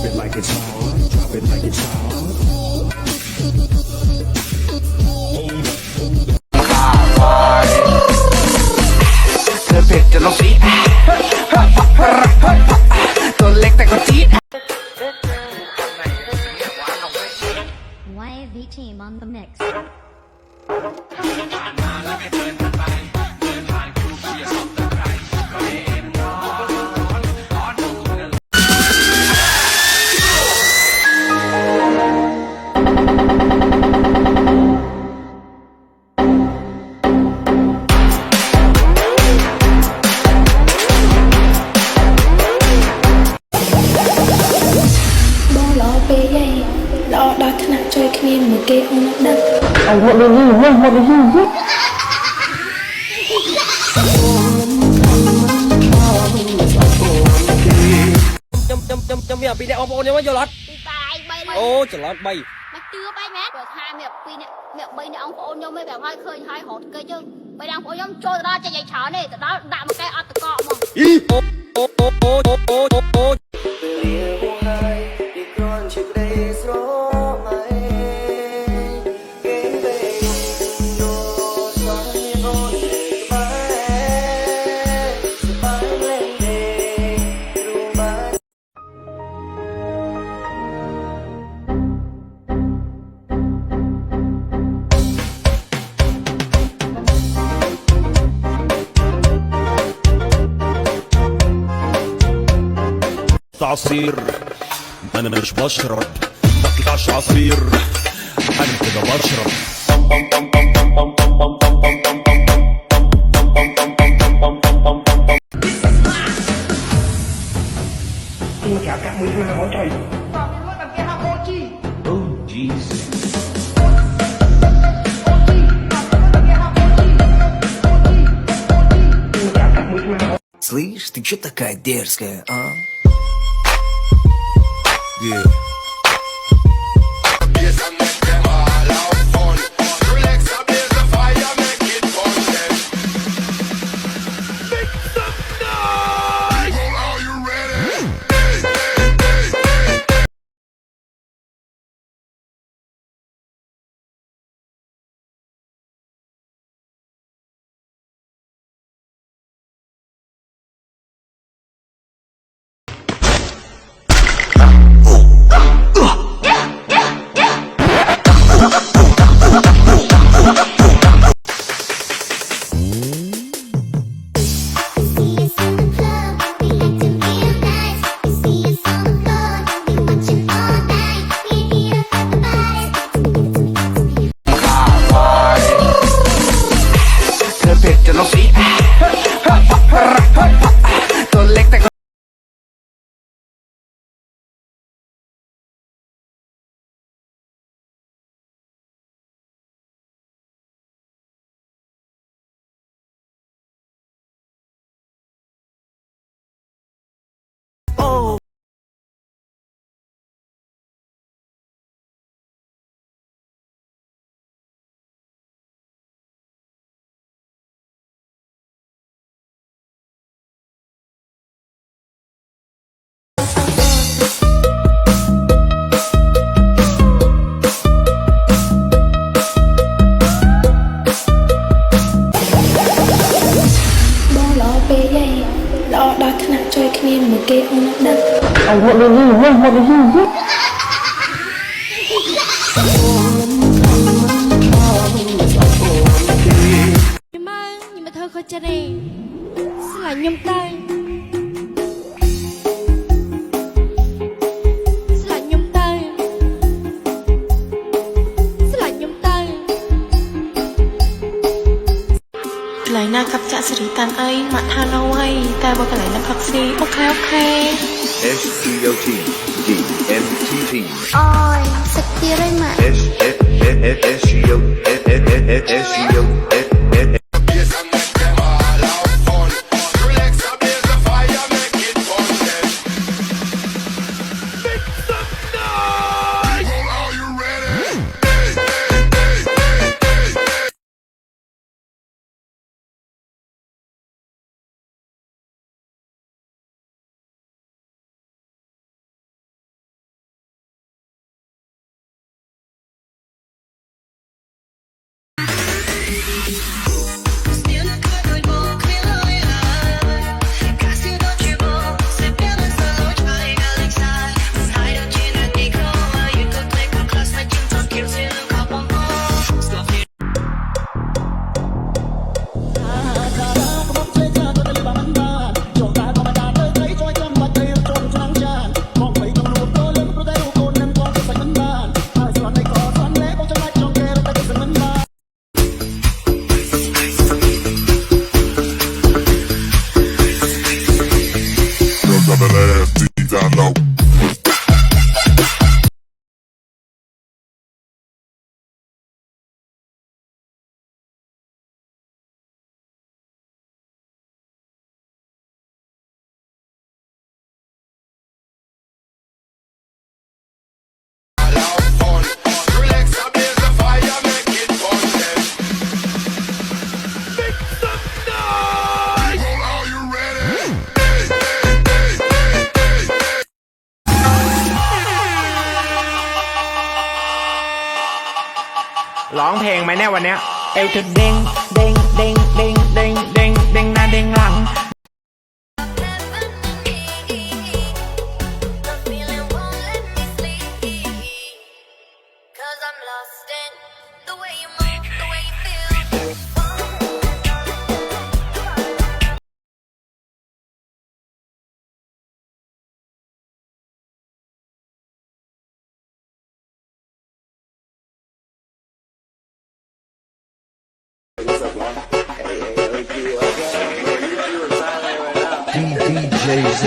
it like it's hot, drop it like it's hot. เธอเผ็ดจนต้องซีดตัวเล็กแต่ก็จี๊ด YV team on the mix. ដល់ថ្នាក់ជួយគ្នាមួយគេអូនដឹង ខ្ញុំមានពីអ្នកបងប្អូនខ្ញុំយកឡត់ ពីបាយ3 អូច្រឡំ3 មកជឿបាយមែនបើថាមានពីអ្នក3អ្នកអង្គប្អូនខ្ញុំមិនប្រាប់ឲ្យឃើញហើយរត់គេយើងបីអង្គប្អូនខ្ញុំចូលទៅដល់ចេញឲ្យច្រើនទេទៅដល់ដាក់មួយកែអត់តកកហ្មង عصير انا مش بشرب بطلعش عصير انا كده بشرب Xin chào các quý vị hỗ trợ. Oh Jesus. Слышь, ты чё такая дерзкая, а? yeah.ដល់ថ្នាក់ជួយគ្នាមួយគេអូនដឹង ខ្ញុំមកធ្វើខុសចិត្តទេស្រឡាញ់ខ្ញុំទៅស្រឡាញ់ខ្ញុំទៅស្រឡាញ់ខ្ញុំទៅ កន្លែងណាកັບចាក់សេរីតាន់អីមកថានៅអីតែបើកន្លែងណាផឹកស៊ីអូខេ SGOT DMTT អូយសាច់ទៀតហើយម៉ាក់ SGO ร้องเพลงไหมเนี่ยวันเนี้ยเอวจะเด้งเด้งเด้งเด้งเด้งเด้งเด้งหน้าเด้งหลัง DJ Z.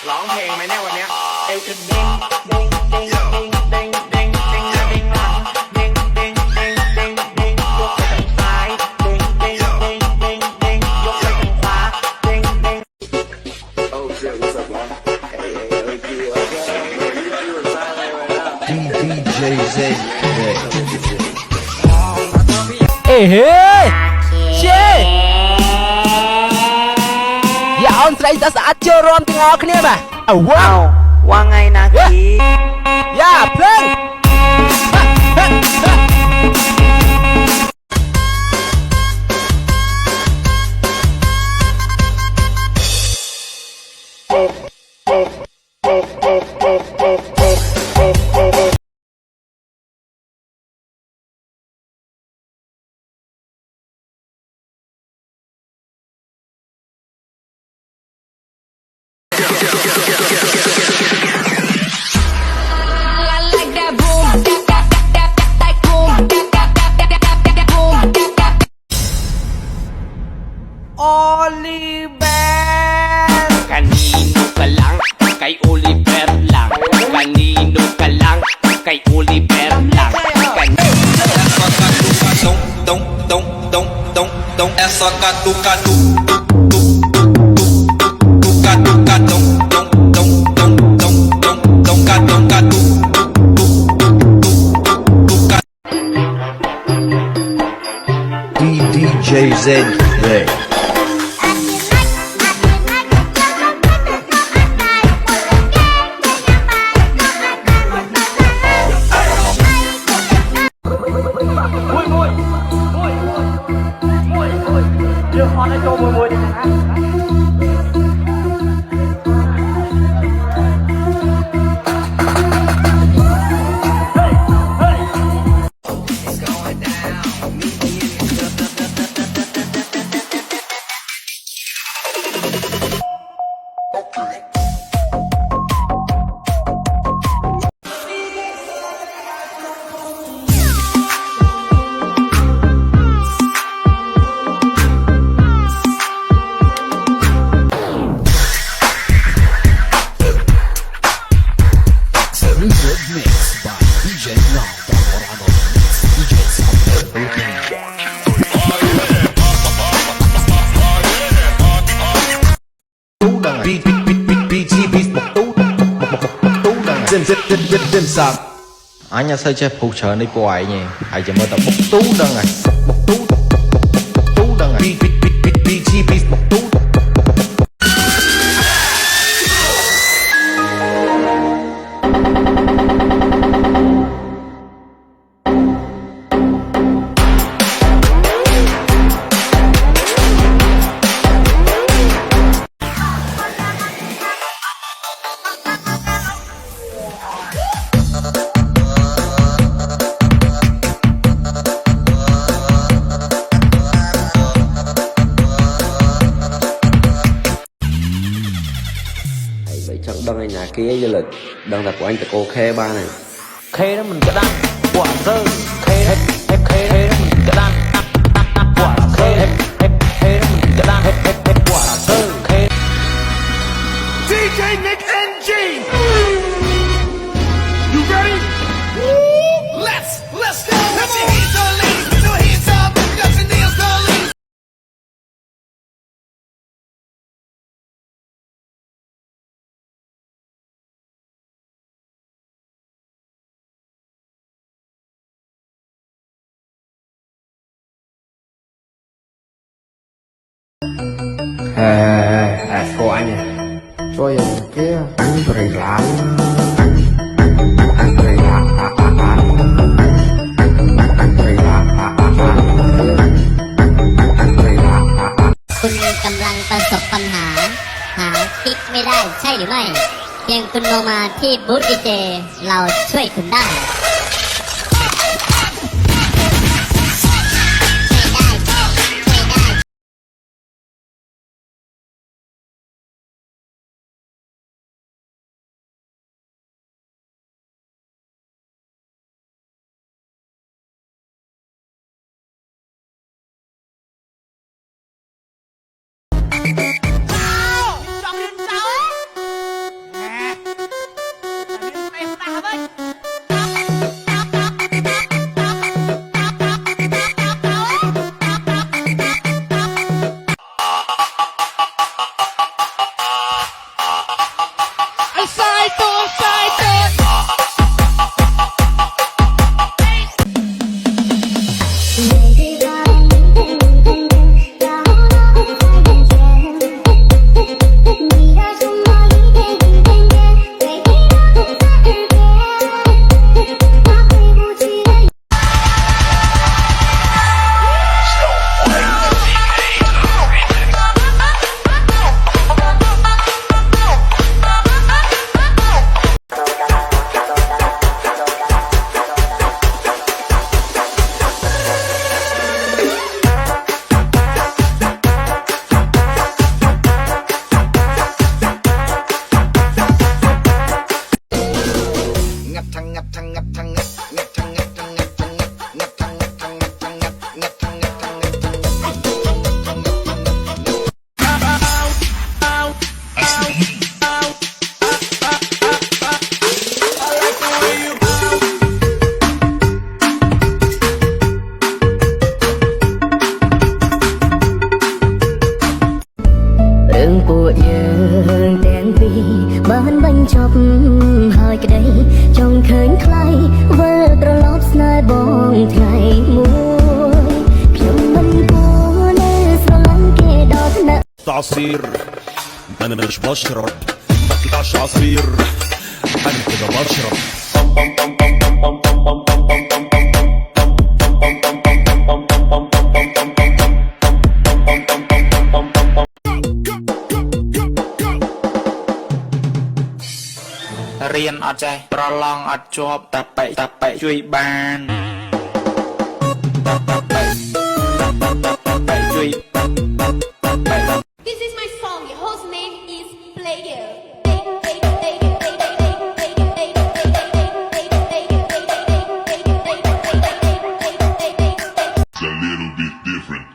ร้องเพลงไหมเนี่ยวันเนี้ยเอวจะเด้งเด้งเด้งเด้งเด้งเด้งเด้งหน้าเด้งหลังเด้งเด้งเด้งเด้งเด้งยกไปทางซ้ายเด้งเด้งเด้งเด้งเด้งยกไปทางขวาเด้งเด้ง Oh shit, what's up, man? DJ Z. เอ้เฮ้เช่อย่าเอาใส่สะอาดเจอรวมถึงออกเนี่ยมาเอาว่าไงนะกีอย่าเพลงKay Oliver lang Kanino ka lang Kay Oliver lang Dong dong dong dong dong Essa katuka tu Tuka tuka dong dong dong dong dong dong dong dong katu DJ Z. Dim sạc. Anh nhà xây chế phụ trợ này của ai nhỉ? Ai chỉ mới tập bốc tú đang này. Bốc tú đang này. Beat bốc tú. Vậy chẳng đăng anh nhà kia du lịch đăng tập của anh tại cô khe ba này Khê đó mình cái đăng quả rơi khê đó mình cái đăng quả khê đó mình cái đăng quả rơi khê DJ Nick NG! You ready? Let's go! Put your hands on, ladies, put your hands up, got your nails on, ladies. Cô anh à Rồi kia anh cười lạคุณกำลังประสบปัญหาหาคลิปไม่ได้ใช่หรือไม่ เพียงคุณลงมาที่บูธดีเจเราช่วยคุณได้ រឿងពួកយើងទាំងពីរបានបញ្ចប់ហើយក្តីចង់ឃើញថ្លៃវិលត្រឡប់ស្នេហ៍បងថ្ងៃមួយខ្ញុំមិនគួរនៅស្រឡាញ់គេដល់ថ្នាក់ عصير انا مش بشرب مقطعش عصير انا كده بشربរៀនអត់ចេះប្រឡងអត់ជាប់តាប៉ែជួយបានតាប៉ែជួយប៉ែ This is my song your host name is Player a little bit different.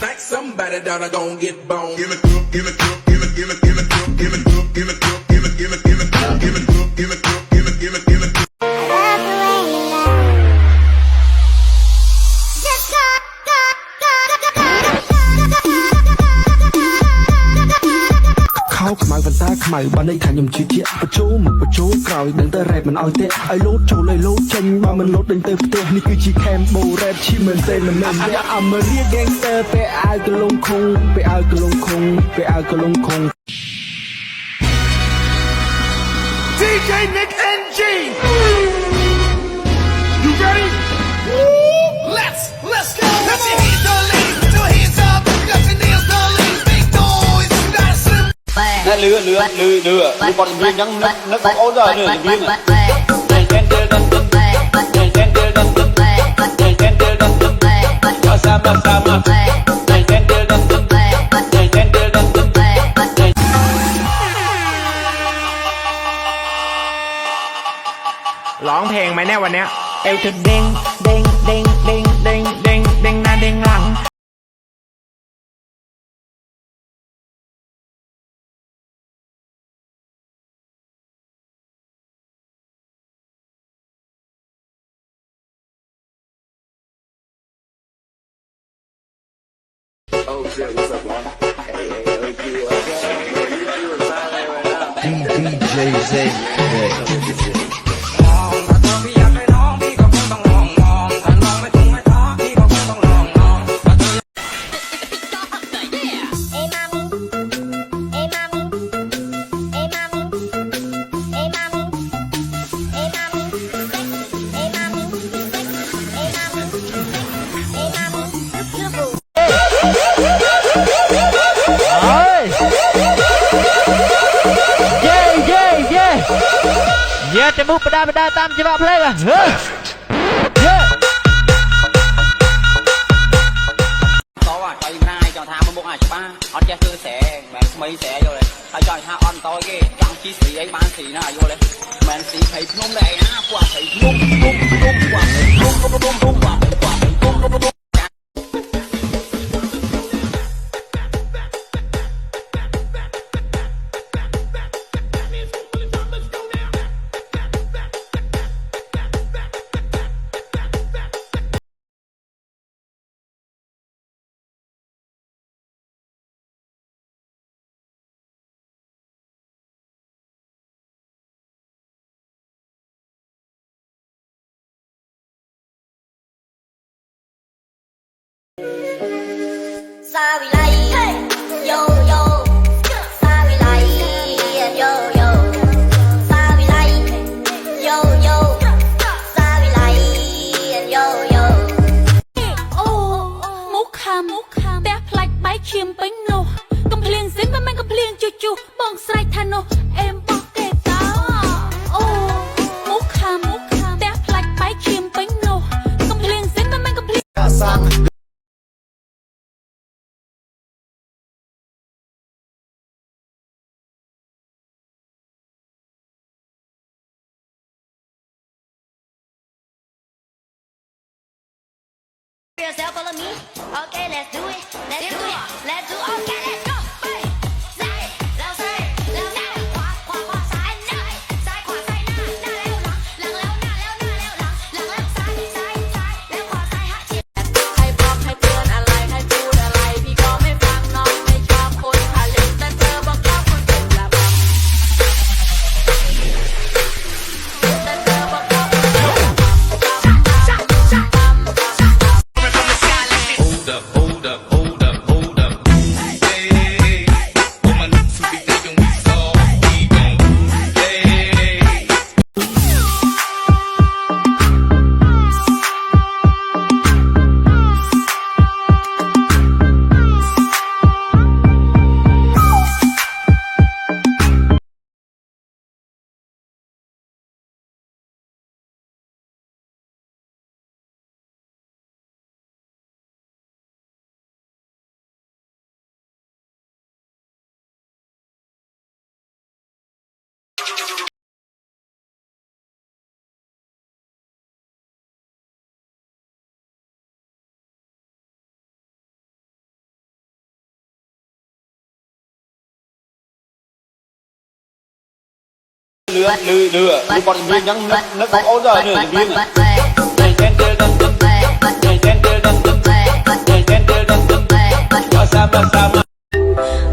Like somebody down, I gon' get bone. In a cup, in a cup, in a cup, in a cup, in a cup, in a cup, in a cup, in a cup. ៅបានន័យថាខ្ញុំជឿជាក់បញ្ចូលមកបញ្ចូលក្រោយដឹងតែរ៉េបមិនអោយទេឲ្យលោតចូលឲ្យលោតចេញបើមិនលោតដេញទៅផ្ទះនេះគឺជា Cambo Rap ឈីមែនទេមិនមែនអាមេរី Gangster ពេលអាយកលងខុងពេលអាយកលងខុងពេលអាយកលងខុង DJ Nick NG. You ready? Let's go. Let your hands up, ladies. Put your hands up. Got your nails done, ladies. Make noise. You gotta slim. តែលឺបត់រៀងចឹងនឹកបងអូនទៅរៀងសាร้องเพลงไหมเนี่ยวันเนี้ยเอวจะเด้งเด้งเด้งเด้งเด้งเด้งเด้งหน้าเด้งหลังจะบุกไปได้ตามจังหวะเพลงอ่ะต่อว่าใจง่ายจังทางมันบุกอาชบ้าเอาแค่ซื้อแสงแมนไม่แสอยู่เลยถ้าจอยท่าอ่อนต่อยกี้จังชี้สีไอ้บ้านสีน่ะอยู่เลยแมนสีไผ่พนุ่มแดงนะกว่าไผ่พนุ่มกว่าไผ่พนุ่มกว่าไผ่พนุ่มซาวิไลโยโย่ซาวิไลโยโย่ซาวิไลโยโย่ซาวิไลโยโย่โอ้มุกคำแต่พลัดใบเขียมไปโนกำเพลียงสิ้นมันกำเพลียงจู่ๆมองใส่ทันโนเอ็มบอกเกตาโอ้มุกคำแต่พลัดใบเขียมไปโนกำเพลียงสิ้นมันกำเพลียงYourself, follow me. Okay, let's do it. Let's do it. Let's do it. Okay, let's go. Say, let's say, let's say. ขวาซ้ายหน้าซ้ายขวาซ้ายหน้าแล้วหลังแล้วหน้าแล้วหลังแล้วซ้ายแล้วขวาซ้ายหักเฉียงให้บอกให้เตือนอะไรให้พูดอะไรพี่ก็ไม่ฟังน้องไม่ชอบคนทะลึ่งแต่เธอบอกชอบคนเป็นละบังแต่เธอบอกชอบคนเป็นละบังHold up. Hey, all my niggas who be thinking we soft, we gon' play. លឺបត់រៀងចឹងនឹកបងអូនទៅរៀង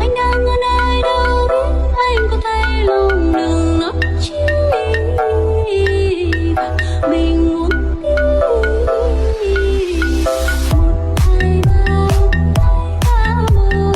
Anh đang ở nơi đâu biết anh có thay mình muốn đi một hai ba một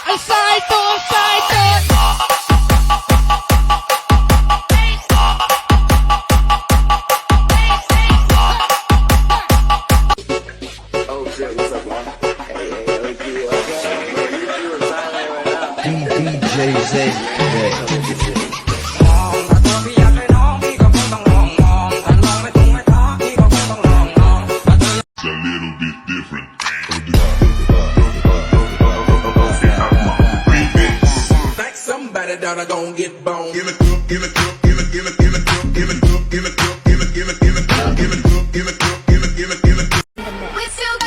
Anh sai tôi sai tôi Oh shit, what's up, man? Hey, what's up? You inside right now? DJ Z. It's a little bit different. Like somebody down, I gon' get bone. Give it up, give it up, give it, give it, give it up, give it up, give it up, give it, give it, give it up, give it up, give it up, give it, give it, give it up.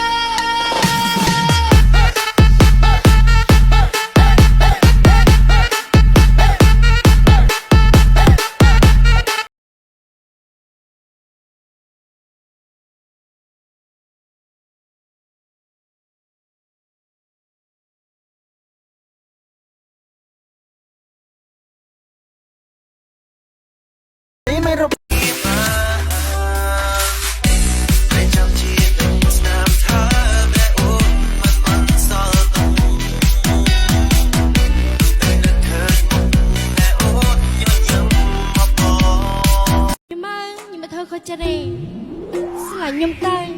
Nhưng mà thôi khỏi cha này. Sẽ là nhung tay